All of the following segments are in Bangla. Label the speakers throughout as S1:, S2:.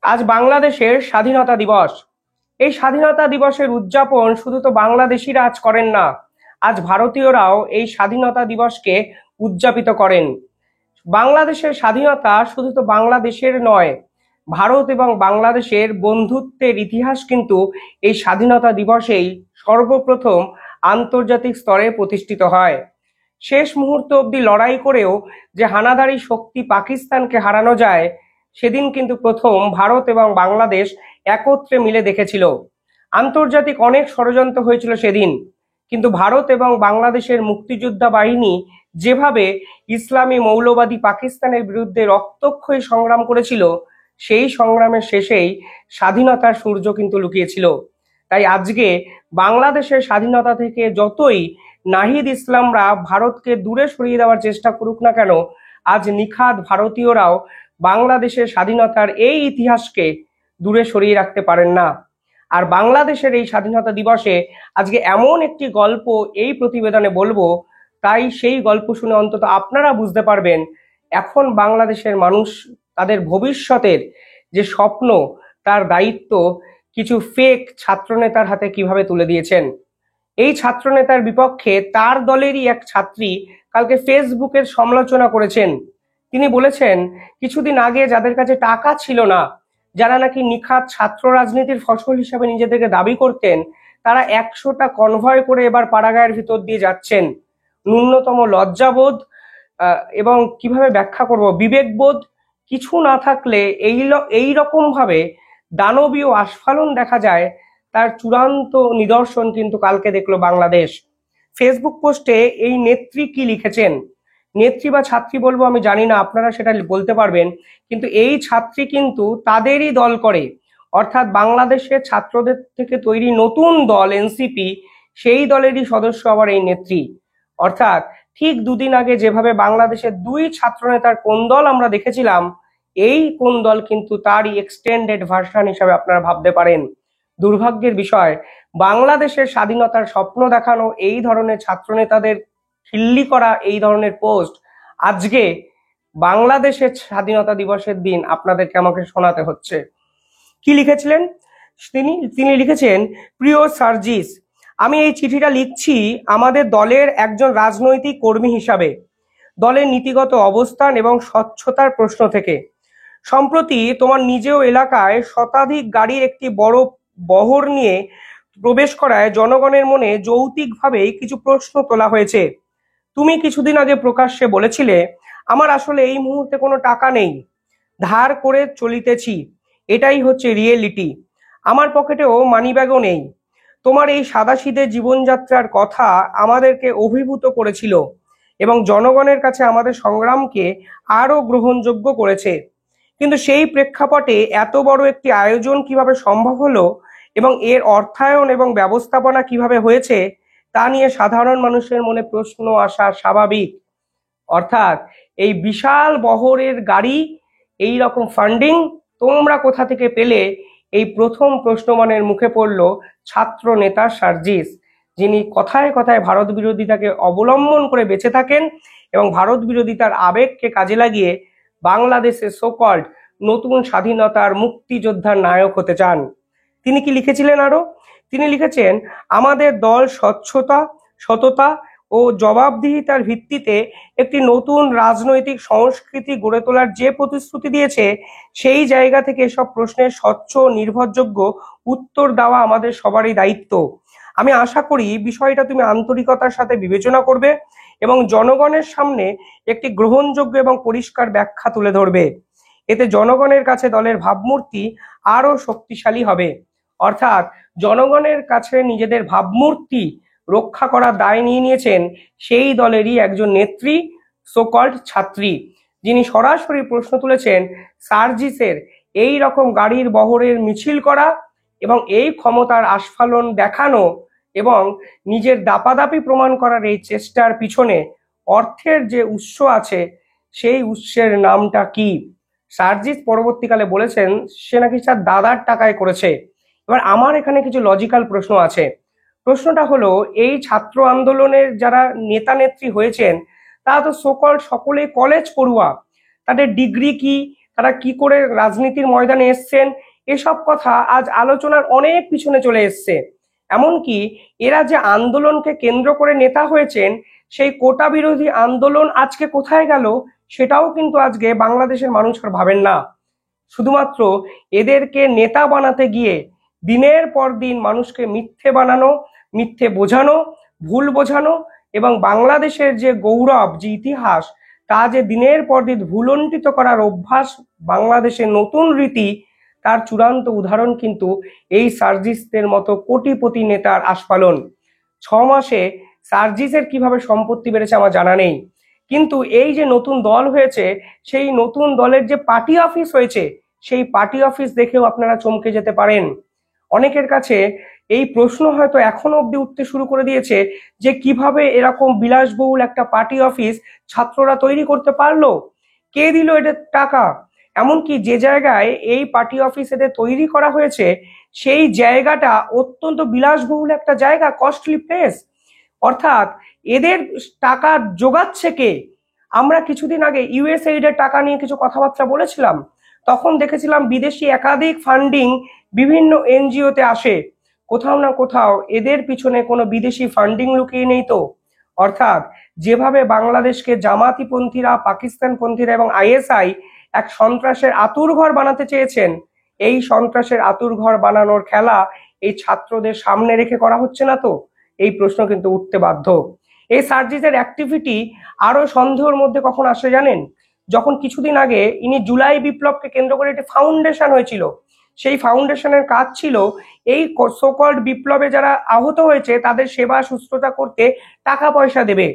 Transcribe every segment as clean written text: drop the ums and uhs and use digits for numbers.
S1: আজ বাংলাদেশের স্বাধীনতা দিবস। এই স্বাধীনতা দিবসের উদযাপন শুধু তো বাংলাদেশিরা আজ করেন না, আজ ভারতীয়রাও এই স্বাধীনতা দিবসকে উদযাপিত করেন। বাংলাদেশের স্বাধীনতা শুধু তো বাংলাদেশের নয়, ভারত এবং বাংলাদেশের বন্ধুত্বের ইতিহাস কিন্তু এই স্বাধীনতা দিবসেই সর্বপ্রথম আন্তর্জাতিক স্তরে প্রতিষ্ঠিত হয়। শেষ মুহূর্ত অবধি লড়াই করেও যে হানাদারি শক্তি পাকিস্তানকে হারানো যায়, সেদিন কিন্তু প্রথম ভারত এবং বাংলাদেশ একত্রে মিলে দেখেছিল। আন্তর্জাতিক অনেক ষড়যন্ত্র হয়েছিল সেদিন, কিন্তু ভারত এবং বাংলাদেশের মুক্তিযোদ্ধা বাহিনী যেভাবে ইসলামী মৌলবাদী পাকিস্তানের বিরুদ্ধে রক্তক্ষয়ী সংগ্রাম করেছিল, সেই সংগ্রামের শেষেই স্বাধীনতার সূর্য কিন্তু লুকিয়েছিল। তাই আজকে বাংলাদেশের স্বাধীনতা থেকে যতই নাহিদ ইসলামরা ভারতকে দূরে সরিয়ে দেওয়ার চেষ্টা করুক না কেন, আজ নিখাদ ভারতীয়রাও বাংলাদেশের স্বাধীনতার এই ইতিহাসকে দূরে সরিয়ে রাখতে পারেন না। আর বাংলাদেশের এই স্বাধীনতা দিবসে আজকে এমন একটি গল্প এই প্রতিবেদনে বলবো, তাই সেই গল্প শুনে অন্তত আপনারা বুঝতে পারবেন এখন বাংলাদেশের মানুষ তাদের ভবিষ্যতের যে স্বপ্ন, তার দায়িত্ব কিছু ফেক ছাত্রনেতার হাতে কিভাবে তুলে দিয়েছেন। এই ছাত্রনেতার বিপক্ষে তার দলেরই এক ছাত্রী কালকে ফেসবুকের সমালোচনা করেছেন। তিনি বলেছেন, কিছুদিন আগে যাদের কাছে টাকা ছিল না, যারা নাকি নিখাত ছাত্র রাজনীতির ফসল হিসাবে নিজেদেরকে দাবি করতেন, তারা 100টা কনভয় করে এবার পাড়াগাঁয়ের ভিতর দিয়ে যাচ্ছেন। ন্যূনতম লজ্জাবোধ এবং কিভাবে ব্যাখ্যা করব, বিবেকবোধ কিছু না থাকলে এই রকম ভাবে দানবীয় আস্ফালন দেখা যায়, তার চূড়ান্ত নিদর্শন কিন্তু কালকে দেখলো বাংলাদেশ। ফেসবুক পোস্টে এই নেত্রী কি লিখেছেন, নেত্রী বা ছাত্রী বলবো আমি জানি না, আপনারা সেটা বলতে পারবেন, কিন্তু এই ছাত্রী কিন্তু তাদেরই দল করে, অর্থাৎ বাংলাদেশের ছাত্রদের থেকে তৈরি নতুন দল এনসিপি, সেই দলেরই সদস্য আবার এই নেত্রী। অর্থাৎ ঠিক দুদিন আগে যেভাবে বাংলাদেশের দুই ছাত্রনেতার কোন দল আমরা দেখেছিলাম, এই কোন দল কিন্তু তারই এক্সটেন্ডেড ভার্সন হিসাবে আপনারা ভাবতে পারেন। দুর্ভাগ্যের বিষয়, বাংলাদেশের স্বাধীনতার স্বপ্ন দেখানো এই ধরনের ছাত্রনেতাদের খিল্লি করা এই ধরনের পোস্ট আজকে বাংলাদেশের স্বাধীনতা দিবসের দিন আপনাদেরকে আমাকে শোনাতে হচ্ছে। কি লিখেছিলেন তিনি লিখেছেন, প্রিয় সার্জিস, আমি এই চিঠিটা লিখছি আমাদের দলের একজন রাজনৈতিক কর্মী হিসাবে, দলের নীতিগত অবস্থান এবং স্বচ্ছতার প্রশ্ন থেকে। সম্প্রতি তোমার নিজেও এলাকায় শতাধিক গাড়ির একটি বড় বহর নিয়ে প্রবেশ করায় জনগণের মনে যৌক্তিকভাবেই কিছু প্রশ্ন তোলা হয়েছে। তুমি কিছুদিন আগে প্রকাশ্যে বলেছিলে, আমার আসলে এই মুহূর্তে কোনো টাকা নেই, ধার করে চলিতেছি, এটাই হচ্ছে রিয়েলিটি, আমার পকেটেও মানিব্যাগও নেই। তোমার এই সাদাসিধে জীবনযাত্রার কথা আমাদেরকে অভিভূত করেছিল এবং জনগণের কাছে আমাদের সংগ্রামকে আরো গ্রহণযোগ্য করেছে। কিন্তু সেই প্রেক্ষাপটে এত বড় একটি আয়োজন কিভাবে সম্ভব হলো এবং এর অর্থায়ন এবং ব্যবস্থাপনা কিভাবে হয়েছে, তা নিয়ে সাধারণ মানুষের মনে প্রশ্ন আসা স্বাভাবিক। অর্থাৎ এই বিশাল বহরের গাড়ি, এই রকম ফান্ডিং তোমরা কোথা থেকে পেলে, এই প্রথম প্রশ্নমানের মুখে পড়ল ছাত্র নেতা সার্জিস, যিনি কথায় কথায় ভারত বিরোধিতাকে অবলম্বন করে বেঁচে থাকেন এবং ভারত বিরোধিতার আবেগকে কাজে লাগিয়ে বাংলাদেশের সোকল্ড নতুন স্বাধীনতার মুক্তিযোদ্ধার নায়ক হতে চান। তিনি কি লিখেছিলেন আরো, তিনি লিখেছেন, আমাদের দল স্বচ্ছতা, সততা ও জবাবদিহিতার ভিত্তিতে একটি নতুন রাজনৈতিক সংস্কৃতি গড়ে তোলার যে প্রতিশ্রুতি দিয়েছে, সেই জায়গা থেকে এসব প্রশ্নের স্বচ্ছ নির্ভরযোগ্য উত্তর দেওয়া আমাদের সবারই দায়িত্ব। আমি আশা করি বিষয়টা তুমি আন্তরিকতার সাথে বিবেচনা করবে এবং জনগণের সামনে একটি গ্রহণযোগ্য এবং পরিষ্কার ব্যাখ্যা তুলে ধরবে। এতে জনগণের কাছে দলের ভাবমূর্তি আরো শক্তিশালী হবে। অর্থাৎ জনগণের কাছে নিজেদের ভাবমূর্তি রক্ষা করার দায় নিয়ে নিয়েছেন সেই দলেরই একজন নেত্রী, সোকল্ড ছাত্রী, যিনি সরাসরি প্রশ্ন তুলেছেন সার্জিসের এই রকম গাড়ির বহরের মিছিল করা এবং এই ক্ষমতার আস্ফালন দেখানো এবং নিজের দাপাদাপি প্রমাণ করার এই চেষ্টার পিছনে অর্থের যে উৎস আছে, সেই উৎসের নামটা কি। সার্জিস পরবর্তীকালে বলেছেন সে নাকি তার দাদার টাকায় করেছে। এবার আমার এখানে কিছু লজিক্যাল প্রশ্ন আছে। প্রশ্নটা হলো, এই ছাত্র আন্দোলনের যারা নেতা নেত্রী হয়েছেন তারা তো সকলেই কলেজ পড়ুয়া, তাদের ডিগ্রি কি, তারা কি করে রাজনীতির ময়দানে এসছেন, এসব কথা আজ আলোচনার অনেক পিছনে চলে এসছে। এমনকি এরা যে আন্দোলনকে কেন্দ্র করে নেতা হয়েছেন, সেই কোটা বিরোধী আন্দোলন আজকে কোথায় গেল সেটাও কিন্তু আজকে বাংলাদেশের মানুষ আর ভাবেন না। শুধুমাত্র এদেরকে নেতা বানাতে গিয়ে দিনের পর দিন মানুষকে মিথ্যে বানানো, মিথ্যে বোঝানো, ভুল বোঝানো এবং বাংলাদেশের যে গৌরব, যে ইতিহাস, তা যে দিনের পর দিন ভুলণ্ঠিত করার অভ্যাস বাংলাদেশের নতুন রীতি, তার চূড়ান্ত উদাহরণ কিন্তু এই সার্জিসদের মতো কোটিপতি নেতার আস্ফালন। 6 মাসে সার্জিসের কিভাবে সম্পত্তি বেড়েছে আমার জানা নেই, কিন্তু এই যে নতুন দল হয়েছে, সেই নতুন দলের যে পার্টি অফিস হয়েছে, সেই পার্টি অফিস দেখেও আপনারা চমকে যেতে পারেন। অনেকের কাছে এই প্রশ্ন হয়তো এখনো অব্দি উঠতে শুরু করে দিয়েছে যে কিভাবে এরকম বিলাসবহুল একটা পার্টি অফিস ছাত্ররা তৈরি করতে পারলো, কে দিল এদের টাকা। এমনকি যে জায়গায় এই পার্টি অফিস এদের তৈরি করা হয়েছে, সেই জায়গাটা অত্যন্ত বিলাসবহুল একটা জায়গা, কস্টলি প্লেস। অর্থাৎ এদের টাকা জোগাচ্ছে কে? আমরা কিছুদিন আগে ইউএসএইড এর টাকা নিয়ে কিছু কথাবার্তা বলেছিলাম, তখন দেখেছিলাম বিদেশি একাধিক ফান্ডিং বিভিন্ন এনজিওতে আসে। কোথাও না কোথাও এদের পিছনে কোনো বিদেশি ফান্ডিং লুকিয়ে নেই তো? অর্থাৎ যেভাবে বাংলাদেশকে জামাতিপন্থীরা, পাকিস্তানপন্থীরা এবং আইএসআই এক সন্ত্রাসের আতুরঘর বানাতে চেয়েছেন, এই সন্ত্রাসের আতুরঘর বানানোর খেলা এই ছাত্রদের সামনে রেখে করা হচ্ছে না তো? এই প্রশ্ন কিন্তু উঠতে বাধ্য। এই সার্জিসের অ্যাক্টিভিটি আরো সন্দেহের মধ্যে কখন আসে জানেন? যখন কিছুদিন আগে ইনি জুলাই বিপ্লবকে কেন্দ্র করে একটি ফাউন্ডেশন হয়েছিল, সেই ফাউন্ডেশনের কাজ ছিল এই সোকল্ড বিপ্লবে যারা আহত হয়েছে তাদের সেবা শুশ্রূষা করতে টাকা পয়সা দেবে।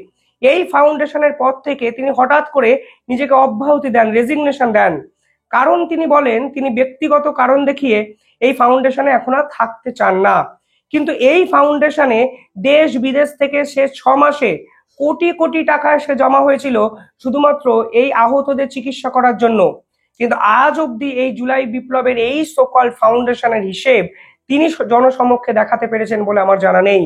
S1: এই ফাউন্ডেশনের পর থেকে তিনি হঠাৎ করে নিজেকে অব্যাহতি দেন, রেজিগনেশন দেন। কারণ তিনি বলেন তিনি ব্যক্তিগত কারণ দেখিয়ে এই ফাউন্ডেশনে এখন আর থাকতে চান না। কিন্তু এই ফাউন্ডেশনে দেশ বিদেশ থেকে সে 6 মাসে কোটি কোটি টাকা সে জমা হয়েছিল শুধুমাত্র এই আহতদের চিকিৎসা করার জন্য। কিন্তু আজ অব্দি এই জুলাই বিপ্লবের এই সোকল ফাউন্ডেশনের হিসেব তিনি জনসমক্ষে দেখাতে পেরেছেন বলে আমার জানা নেই।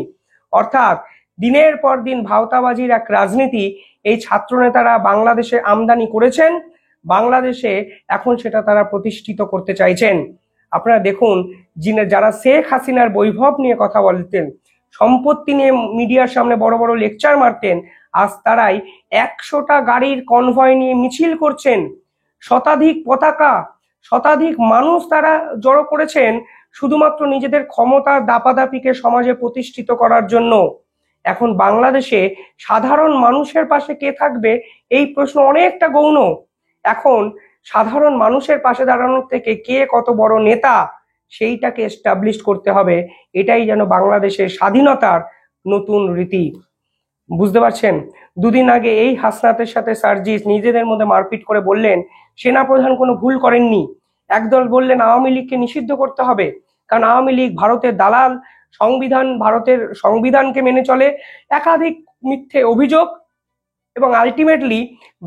S1: অর্থাৎ দিনের পর দিন ভাওতাবাজির এক রাজনীতি এই ছাত্র নেতারা বাংলাদেশে আমদানি করেছেন, বাংলাদেশে এখন সেটা তারা প্রতিষ্ঠিত করতে চাইছেন। আপনারা দেখুন, যারা শেখ হাসিনার বৈভব নিয়ে কথা বলতেন, সম্পত্তি নিয়ে মিডিয়ার সামনে বড় বড় লেকচার মারতেন, আজ তারাই 100টা গাড়ির কনভয় নিয়ে মিছিল করছেন, শতাধিক পতাকা, শতাধিক মানুষ তারা জড়ো করেছেন শুধুমাত্র নিজেদের ক্ষমতার দাপাদাপিকে সমাজে প্রতিষ্ঠিত করার জন্য। এখন বাংলাদেশে সাধারণ মানুষের পাশে কে থাকবে, এই প্রশ্ন অনেকটা গৌণ। এখন সাধারণ মানুষের পাশে দাঁড়ানোর থেকে কে কত বড় নেতা, সেইটাকে এস্টাবলিশ করতে হবে। এটাই যেন বাংলাদেশের স্বাধীনতার নতুন রীতি। বুঝতে পারছেন? দুদিন আগে এই হাসনাতের সাথে সার্জিস নিজেদের মধ্যে মারপিট করে বললেন সেনাপ্রধান কোনো ভুল করেননি। একদল বললেন আওয়ামী লীগকে নিষিদ্ধ করতে হবে, কারণ আওয়ামী লীগ ভারতের দালাল, ভারতের সংবিধানকে মেনে চলে। একাধিক মিথ্যে অভিযোগ এবং আলটিমেটলি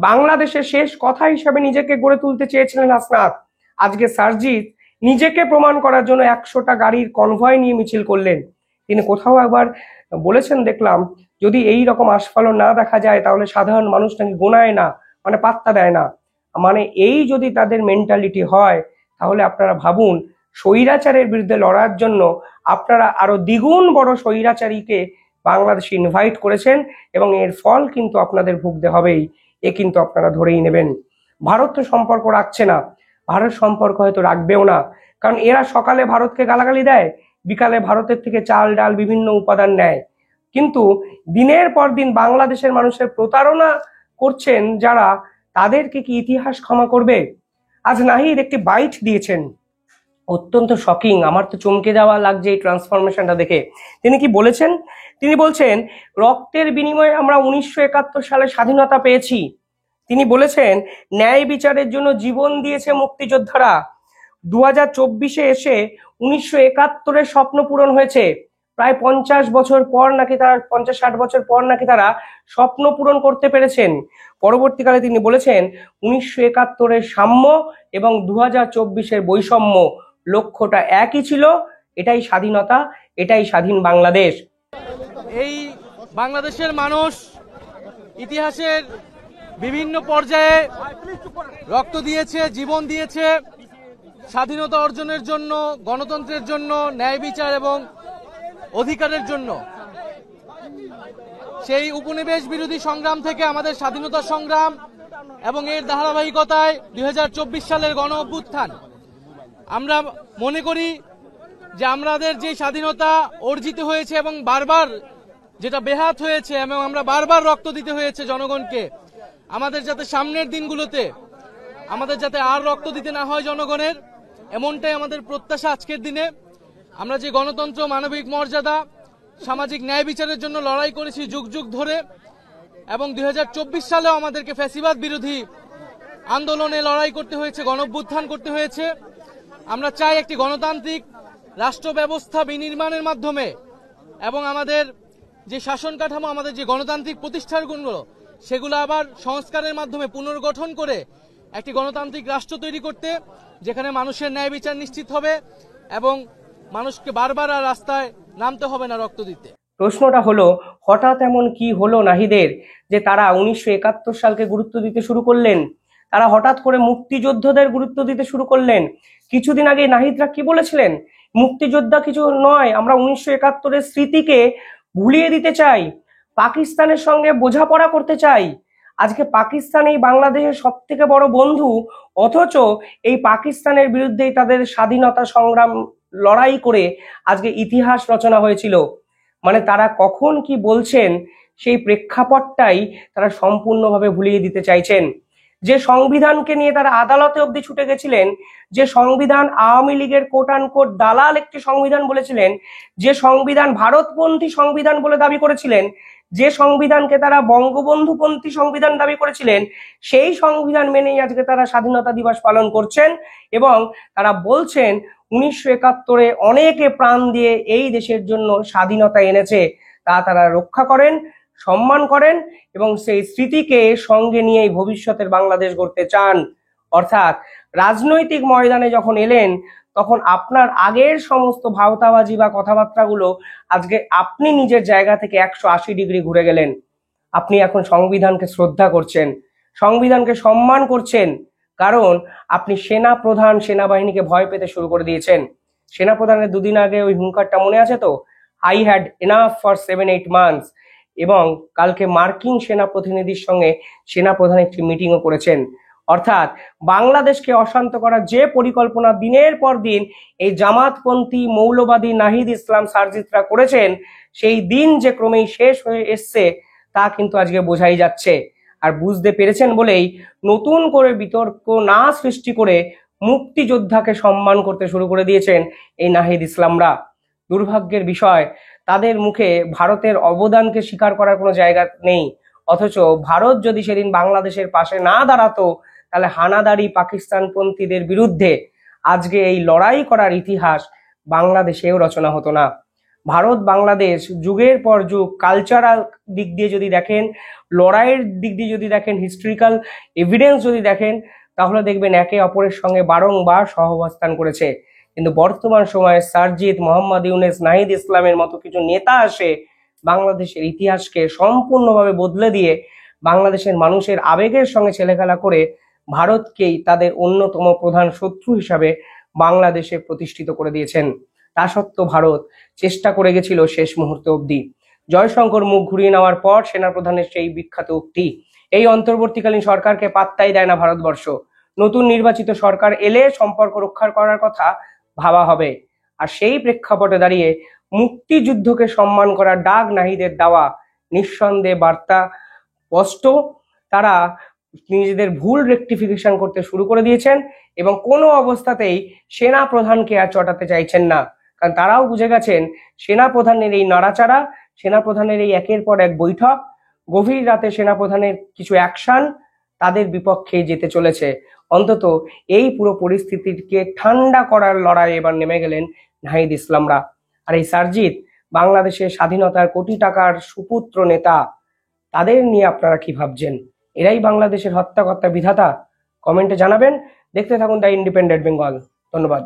S1: বাংলাদেশের শেষ কথা হিসাবে নিজেকে গড়ে তুলতে চেয়েছিলেন হাসনাত। আজকে সার্জিস নিজেকে প্রমাণ করার জন্য 100টা গাড়ির কনভয় নিয়ে মিছিল করলেন। তিনি কোথাও একবার বলেছেন দেখলাম, যদি এই রকম আস্ফালন না দেখা যায় তাহলে সাধারণ মানুষ নাকি গোনায় না, মানে পাত্তা দেয় না। মানে এই যদি তাদের মেন্টালিটি হয়, তাহলে আপনারা ভাবুন স্বৈরাচারের বিরুদ্ধে লড়ার জন্য আপনারা আরো দ্বিগুণ বড় স্বৈরাচারীকে বাংলাদেশে ইনভাইট করেছেন, এবং এর ফল কিন্তু আপনাদের ভুগতে হবেই। এ কিন্তু আপনারা ধরেই নেবেন। ভারত তো সম্পর্ক রাখছে না, ভারত সম্পর্ক হয়তো রাখবেও না, কারণ এরা সকালে ভারতকে গালাগালি দেয়, বিকালে ভারতের থেকে চাল ডাল বিভিন্ন উপাদান নেয়। কিন্তু দিনের পর দিন বাংলাদেশের মানুষের প্রতারণা করছেন যারা, তাদেরকে কি ইতিহাস ক্ষমা করবে? আজ নাহিদ একটি বাইট দিয়েছেন, অত্যন্ত শকিং, আমার তো চমকে যাওয়া লাগছে এই ট্রান্সফরমেশনটা দেখে। তিনি কি বলেছেন? তিনি বলছেন রক্তের বিনিময়ে আমরা 1971 সালে স্বাধীনতা পেয়েছি। তিনি বলেছেন ন্যায় বিচারের জন্য জীবন দিয়েছে মুক্তিযোদ্ধারা। 2024-এ এসে 1971-এর স্বপ্ন পূরণ হয়েছে। প্রায় 50 বছর পর নাকি তারা, 50-60 বছর পর নাকি তারা স্বপ্ন পূরণ করতে পেরেছেন। পরবর্তীকালে তিনি বলেছেন 1971-এর সাম্য এবং 2024-এর বৈষম্য, লক্ষ্যটা একই ছিল, এটাই স্বাধীনতা, এটাই স্বাধীন বাংলাদেশ।
S2: এই বাংলাদেশের মানুষ ইতিহাসের বিভিন্ন পর্যায়ে রক্ত দিয়েছে, জীবন দিয়েছে স্বাধীনতা অর্জনের জন্য, গণতন্ত্রের জন্য, ন্যায় বিচার এবং অধিকারের জন্য। সেই উপনিবেশ বিরোধী সংগ্রাম থেকে আমাদের স্বাধীনতা সংগ্রাম এবং এর ধারাবাহিকতায় 2024 সালের গণ অভ্যুত্থান। আমরা মনে করি যে আমাদের যে স্বাধীনতা অর্জিত হয়েছে এবং বারবার যেটা বেহাত হয়েছে এবং আমরা বারবার রক্ত দিতে হয়েছে জনগণকে, আমাদের যাতে সামনের দিনগুলোতে আমাদের যাতে আর রক্ত দিতে না হয় জনগণের, এমনটাই আমাদের প্রত্যাশা। আজকের দিনে আমরা যে গণতন্ত্র, মানবিক মর্যাদা, সামাজিক ন্যায় বিচারের জন্য লড়াই করেছি যুগ যুগ ধরে, এবং 2024 সালেও আমাদেরকে ফ্যাসিবাদ বিরোধী আন্দোলনে লড়াই করতে হয়েছে, গণঅভ্যুত্থান করতে হয়েছে। আমরা চাই একটি গণতান্ত্রিক রাষ্ট্র ব্যবস্থা বিনির্মাণের মাধ্যমে এবং আমাদের যে শাসন কাঠামো, আমাদের যে গণতান্ত্রিক প্রতিষ্ঠানগুলো, সেগুলো আবার সংস্কারের মাধ্যমে পুনর্গঠন করে একটি গণতান্ত্রিক রাষ্ট্র তৈরি করতে, যেখানে মানুষের ন্যায় বিচার নিশ্চিত হবে এবং মানুষকে বারবার আর রাস্তায় নামতে হবে না রক্ত দিতে।
S1: প্রশ্নটা হলো, হঠাৎ এমন কি হলো নাহিদের যে তারা 1971 সালকে গুরুত্ব দিতে শুরু করলেন? তারা হঠাৎ করে মুক্তিযোদ্ধাদের গুরুত্ব দিতে শুরু করলেন। কিছুদিন আগে নাহিদরা কি বলেছিলেন? মুক্তিযোদ্ধা কিছু নয়, আমরা 1971-এর স্মৃতিকে ভুলিয়ে দিতে চাই, পাকিস্তানের সঙ্গে বোঝাপড়া করতে চাই। আজকে পাকিস্তান এই বাংলাদেশের সব থেকে বড় বন্ধু, অথচ এই পাকিস্তানের বিরুদ্ধেই তাদের স্বাধীনতা সংগ্রাম লড়াই করে আজকে ইতিহাস রচনা হয়েছিল। মানে তারা কখন কি বলছেন সেই প্রেক্ষাপটটাই তারা সম্পূর্ণভাবে ভুলিয়ে দিতে চাইছেন। যে সংবিধানকে নিয়ে তারা আদালতে অবধি ছুটে গেছিলেন, যে সংবিধান আওয়ামী লীগের কোট আনকোট দালাল একটি সংবিধান বলেছিলেন, যে সংবিধান ভারতপন্থী সংবিধান বলে দাবি করেছিলেন, যে সংবিধানকে তারা বঙ্গবন্ধুপন্থী সংবিধান দাবি করেছিলেন, সেই সংবিধান মেনেই আজকে তারা স্বাধীনতা দিবস পালন করছেন এবং তারা বলছেন 1971-এ অনেকে প্রাণ দিয়ে এই দেশের জন্য স্বাধীনতা এনেছে, তা তারা রক্ষা করেন, সম্মান করেন এবং সেই স্মৃতিকে সঙ্গে নিয়েই ভবিষ্যতের বাংলাদেশ গড়তে চান। অর্থাৎ রাজনৈতিক ময়দানে যখন এলেন, তখন আপনার আগের সমস্ত ভাওতাবাজি বা কথাবার্তাগুলো আজকে আপনি নিজের জায়গা থেকে 180 ডিগ্রি ঘুরে গেলেন। আপনি এখন সংবিধানকে শ্রদ্ধা করছেন, সংবিধানকে সম্মান করছেন, কারণ আপনি সেনা প্রধান, সেনাবাহিনীকে ভয় পেতে শুরু করে দিয়েছেন। সেনা প্রধানের দুদিন আগে ওই হুঙ্কারটা মনে আছে তো, I had enough for 7-8 months. এবং কালকে মার্কিন সেনা প্রতিনিধির সঙ্গে সেনা প্রধান একটি মিটিংও করেছেন। অর্থাৎ বাংলাদেশকে অশান্ত করার যে পরিকল্পনা দিনের পর দিন এই জামাতপন্থী মৌলবাদী নাহিদ ইসলাম সারজিৎরা করেছেন, সেই দিন যে ক্রমেই শেষ হয়ে এসছে তা কিন্তু আজকে বোঝাই যাচ্ছে। আর বুঝতে পেরেছেন বলেই নতুন করে বিতর্ক না সৃষ্টি করে মুক্তিযোদ্ধাকে সম্মান করতে শুরু করে দিয়েছেন এই নাহিদ ইসলামরা। দুর্ভাগ্যের বিষয়, তাদের মুখে ভারতের অবদানকে স্বীকার করার কোনো জায়গা নেই। অথচ ভারত যদি সেদিন বাংলাদেশের পাশে না দাঁড়াতো, তাহলে হানাদারি পাকিস্তানপন্থীদের বিরুদ্ধে আজকে এই লড়াই করার ইতিহাস বাংলাদেশেও রচনা হতো না। ভারত বাংলাদেশ যুগের পর যুগ কালচারাল দিক দিয়ে যদি দেখেন, লড়াইয়ের দিক দিয়ে যদি দেখেন, হিস্ট্রিক্যাল এভিডেন্স যদি দেখেন, তাহলে দেখবেন একে অপরের সঙ্গে বারংবার সহাবস্থান করেছে। কিন্তু বর্তমান সময়ে সারজিৎ, মোহাম্মদ ইউনুস, নাহিদ ইসলামের মতো কিছু নেতা আসে বাংলাদেশের ইতিহাসকে সম্পূর্ণভাবে বদলে দিয়ে বাংলাদেশের মানুষের আবেগের সঙ্গে ছেলেখেলা করে ভারতকেই তাদের অন্যতম প্রধান শত্রু হিসাবে বাংলাদেশে প্রতিষ্ঠিত করে দিয়েছেন। তা সত্ত্বেও ভারত চেষ্টা করে গেছিল শেষ মুহূর্তে অবধি। জয়শঙ্কর মুখ ঘুরিয়ে নেওয়ার পর সেনাপ্রধানের সেই বিখ্যাত উক্তি, এই অন্তর্বর্তীকালীন সরকারকে পাত্তাই দেয় না ভারতবর্ষ, নতুন নির্বাচিত সরকার এলে সম্পর্ক রক্ষা করার কথা ভাবা হবে। আর সেই প্রেক্ষাপটে দাঁড়িয়ে মুক্তিযুদ্ধকে সম্মান করার ডাক নাহিদের দেওয়া নিঃসন্দেহে বার্তা স্পষ্ট। তারা নিজেদের ভুল রেকটিফিকেশন করতে শুরু করে দিয়েছেন এবং কোনো অবস্থাতেই সেনা প্রধানকে আর চটাতে চাইছেন না, কারণ তারাও বুঝে গেছেন সেনাপ্রধানের এই নড়াচড়া, সেনাপ্রধানের এই একের পর এক বৈঠক, গভীর রাতে সেনাপ্রধানের কিছু অ্যাকশন তাদের বিপক্ষে যেতে চলেছে। অন্তত এই পুরো পরিস্থিতিকে ঠান্ডা করার লড়াই এবার নেমে গেলেন নাহিদ ইসলামরা। আর এই সারজিৎ বাংলাদেশের স্বাধীনতার কোটি টাকার সুপুত্র নেতা, তাদের নিয়ে আপনারা কি ভাবছেন? এরাই বাংলাদেশের হত্যাকর্তা বিধাতা? কমেন্টে জানাবেন। দেখতে থাকুন দ্য ইন্ডিপেন্ডেন্ট বেঙ্গল। ধন্যবাদ।